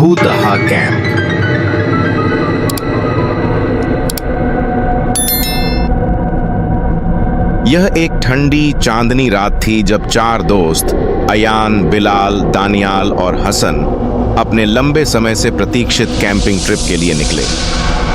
भूतहा camp. यह एक ठंडी चांदनी रात थी जब चार दोस्त अयान, बिलाल, दानियाल और हसन अपने लंबे समय से प्रतीक्षित कैंपिंग ट्रिप के लिए निकले।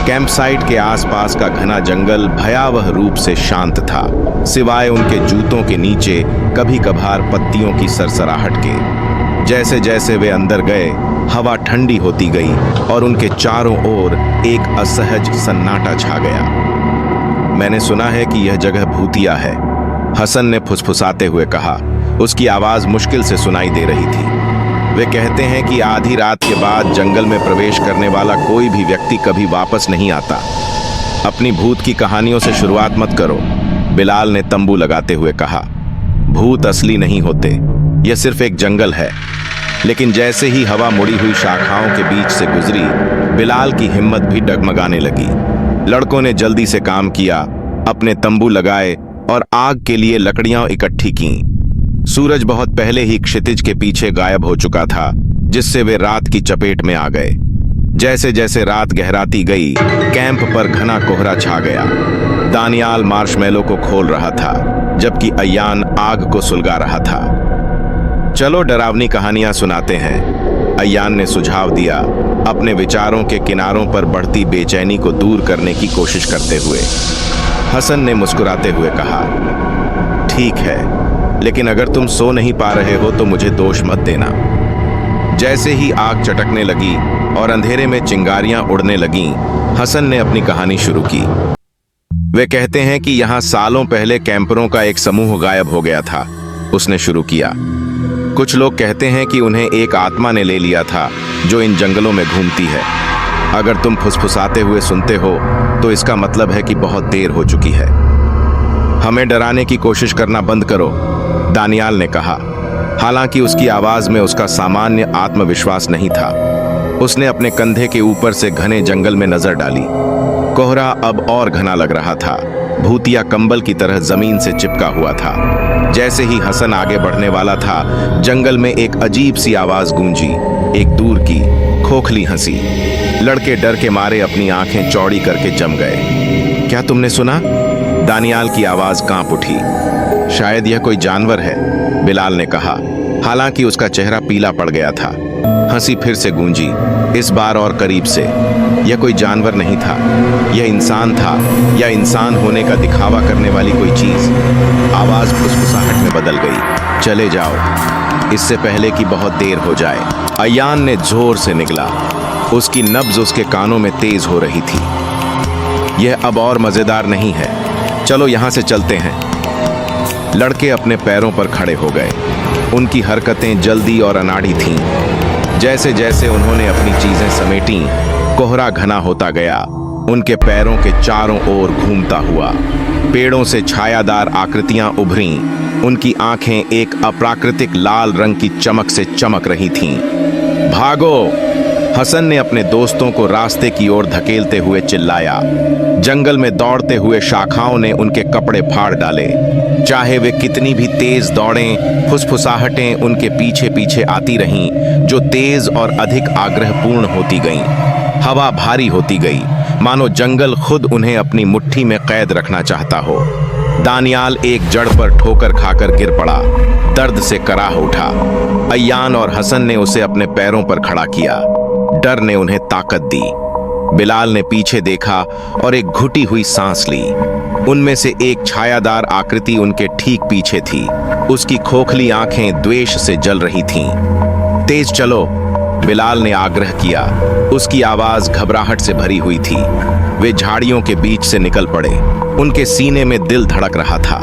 कैंप साइट के आसपास का घना जंगल भयावह रूप से शांत था, सिवाय उनके जूतों के नीचे कभी कभार पत्तियों की सरसराहट के। जैसे जैसे वे अंदर गए, हवा ठंडी होती गई और उनके चारों ओर एक असहज सन्नाटा छा गया। मैंने सुना है कि यह जगह भूतिया है, हसन ने फुसफुसाते हुए कहा। उसकी आवाज मुश्किल से सुनाई दे रही थी। वे कहते हैं कि आधी रात के बाद जंगल में प्रवेश करने वाला कोई भी व्यक्ति कभी वापस नहीं आता। अपनी भूत की कहानियों से शुरुआत मत करो, बिलाल ने तंबू लगाते हुए कहा। भूत असली नहीं होते, यह सिर्फ एक जंगल है। लेकिन जैसे ही हवा मुड़ी हुई शाखाओं के बीच से गुजरी, बिलाल की हिम्मत भी डगमगाने लगी। लड़कों ने जल्दी से काम किया, अपने तंबू लगाए और आग के लिए लकड़ियां इकट्ठी कीं। सूरज बहुत पहले ही क्षितिज के पीछे गायब हो चुका था, जिससे वे रात की चपेट में आ गए। जैसे जैसे रात गहराती गई, कैंप पर घना कोहरा छा गया। दानियाल मार्शमैलो को खोल रहा था, जबकि अयान आग को सुलगा रहा था। चलो डरावनी कहानियां सुनाते हैं, अयान ने सुझाव दिया, अपने विचारों के किनारों पर बढ़ती बेचैनी को दूर करने की कोशिश करते हुए। हसन ने मुस्कुराते हुए कहा, ठीक है, लेकिन अगर तुम सो नहीं पा रहे हो तो मुझे दोष मत देना। जैसे ही आग चटकने लगी और अंधेरे में चिंगारियां उड़ने लगीं, हसन ने अपनी कहानी शुरू की। वे कहते हैं कि यहाँ सालों पहले कैंपरों का एक समूह गायब हो गया था, उसने शुरू किया। कुछ लोग कहते हैं कि उन्हें एक आत्मा ने ले लिया था जो इन जंगलों में घूमती है। अगर तुम फुसफुसाते हुए सुनते हो तो इसका मतलब है कि बहुत देर हो चुकी है। हमें डराने की कोशिश करना बंद करो, दानियाल ने कहा। हालांकि उसकी आवाज में उसका सामान्य आत्मविश्वास नहीं था। उसने अपने कंधे के ऊपर से घने जंगल में नजर डाली। कोहरा अब और घना लग रहा था, भूतिया कंबल की तरह जमीन से चिपका हुआ था। जैसे ही हसन आगे बढ़ने वाला था, जंगल में एक अजीब सी आवाज गूंजी, एक दूर की खोखली हंसी। लड़के डर के मारे अपनी आंखें चौड़ी करके जम गए। क्या तुमने सुना? दानियाल की आवाज कांप उठी। शायद यह कोई जानवर है, बिलाल ने कहा, हालांकि उसका चेहरा पीला पड़ गया था। हंसी फिर से गूंजी, इस बार और करीब से। यह कोई जानवर नहीं था, यह इंसान था, या इंसान होने का दिखावा करने वाली कोई चीज। आवाज फुसफुसाहट में बदल गई, चले जाओ, इससे पहले कि बहुत देर हो जाए। अयान ने जोर से निगला, उसकी नब्ज उसके कानों में तेज हो रही थी। यह अब और मजेदार नहीं है, चलो यहां से चलते हैं। लड़के अपने पैरों पर खड़े हो गए। उनकी हरकतें जल्दी और अनाड़ी थीं। जैसे जैसे उन्होंने अपनी चीजें समेटी, कोहरा घना होता गया, उनके पैरों के चारों ओर घूमता हुआ। पेड़ों से छायादार आकृतियां उभरीं, उनकी आंखें एक अप्राकृतिक लाल रंग की चमक से चमक रही थीं। भागो! हसन ने अपने दोस्तों को रास्ते की ओर धकेलते हुए चिल्लाया। जंगल में दौड़ते हुए शाखाओं ने उनके कपड़े फाड़ डाले। चाहे वे कितनी भी तेज दौड़ें, फुसफुसाहटें उनके पीछे पीछे आती रहीं, जो तेज और अधिक आग्रहपूर्ण होती गईं। हवा भारी होती गई, मानो जंगल खुद उन्हें अपनी मुट्ठी में कैद रखना चाहता हो। दानियाल एक जड़ पर ठोकर खाकर गिर पड़ा, दर्द से कराह उठा। अयान और हसन ने उसे अपने पैरों पर खड़ा किया। डर ने उन्हें ताकत दी। बिलाल ने पीछे देखा और एक घुटी हुई सांस ली। उनमें से एक छायादार आकृति उनके ठीक पीछे थी। उसकी खोखली आंखें द्वेष से जल रही थीं। तेज चलो, बिलाल ने आग्रह किया। उसकी आवाज घबराहट से भरी हुई थी। वे झाड़ियों के बीच से निकल पड़े। उनके सीने में दिल धड़क रहा था।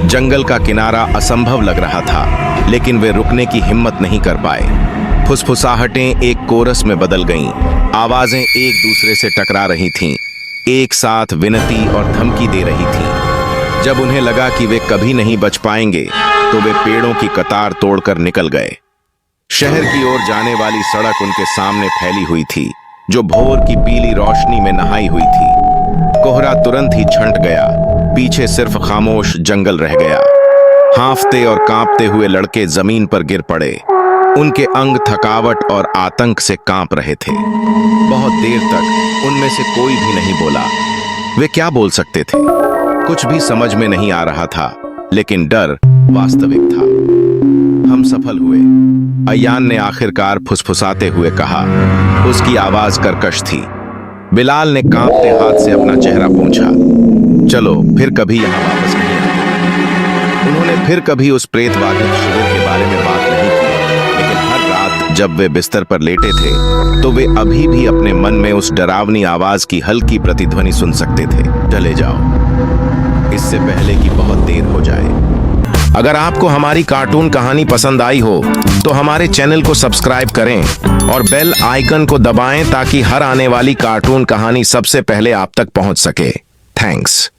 जंगल का किनारा असंभव लग रहा था, लेकिन वे रुकने की हिम्मत नहीं कर पाए। फुसफुसाहटें एक कोरस में बदल गईं। आवाजें एक दूसरे से टकरा रही थीं, एक साथ विनती और धमकी दे रही थीं। जब उन्हें लगा कि वे कभी नहीं बच पाएंगे, तो वे पेड़ों की कतार तोड़कर निकल गए। शहर की ओर जाने वाली सड़क उनके सामने फैली हुई थी, जो भोर की पीली रोशनी में नहाई हुई थी। कोहरा तुरंत ही छंट गया, पीछे सिर्फ खामोश जंगल रह गया। हांफते और कांपते हुए लड़के जमीन पर गिर पड़े। उनके अंग थकावट और आतंक से कांप रहे थे। बहुत देर तक उनमें से कोई भी नहीं बोला। वे क्या बोल सकते थे? कुछ भी समझ में नहीं आ रहा था, लेकिन डर वास्तविक था। हम सफल हुए, अयान ने आखिरकार फुसफुसाते हुए कहा। उसकी आवाज कर्कश थी। बिलाल ने कांपते हाथ से अपना चेहरा पोंछा। चलो फिर कभी यहां वापस नहीं आते। उन्होंने फिर कभी उस प्रेतवादी शिविर के बारे में बात नहीं की, लेकिन हर रात जब वे बिस्तर पर लेटे थे तो वे अभी भी अपने मन में उस डरावनी आवाज की हल्की प्रतिध्वनि सुन सकते थे। चले जाओ, इससे पहले कि बहुत देर हो जाए। अगर आपको हमारी कार्टून कहानी पसंद आई हो तो हमारे चैनल को सब्सक्राइब करें और बेल आइकन को दबाएं ताकि हर आने वाली कार्टून कहानी सबसे पहले आप तक पहुंच सके। थैंक्स।